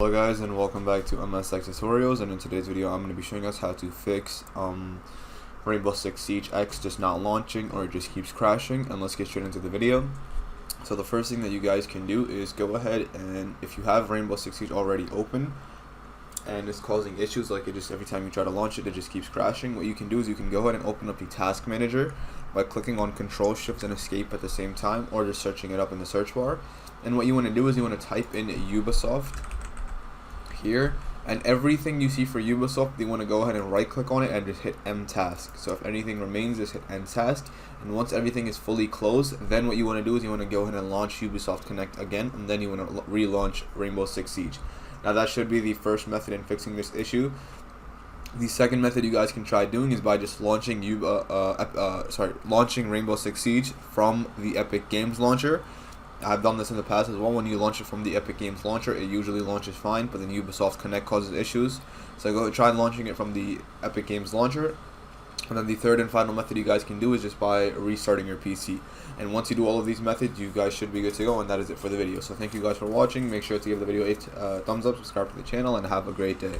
Hello guys, and welcome back to MS Tech Tutorials, and in today's video I'm going to be showing us how to fix Rainbow Six Siege X just not launching or it just keeps crashing. And let's get straight into the video. So the first thing that you guys can do is go ahead, and if you have Rainbow Six Siege already open and it's causing issues, like it just every time you try to launch it, it just keeps crashing, what you can do is you can go ahead and open up the task manager by clicking on Control Shift and Escape at the same time, or just searching it up in the search bar. And what you want to do is you want to type in Ubisoft here, and everything you see for Ubisoft, you want to go ahead and right click on it and just hit M task. So if anything remains, just hit End task, and once everything is fully closed, then what you want to do is you want to go ahead and launch Ubisoft Connect again, and then you want to relaunch Rainbow Six Siege. Now that should be the first method in fixing this issue. The second method you guys can try doing is by just launching launching Rainbow Six Siege from the Epic Games launcher. I've done this in the past as well. When you launch it from the Epic Games launcher, it usually launches fine, but then Ubisoft Connect causes issues. So go try launching it from the Epic Games launcher. And then the third and final method you guys can do is just by restarting your PC. And once you do all of these methods, you guys should be good to go, and that is it for the video. So thank you guys for watching. Make sure to give the video a thumbs up, subscribe to the channel, and have a great day.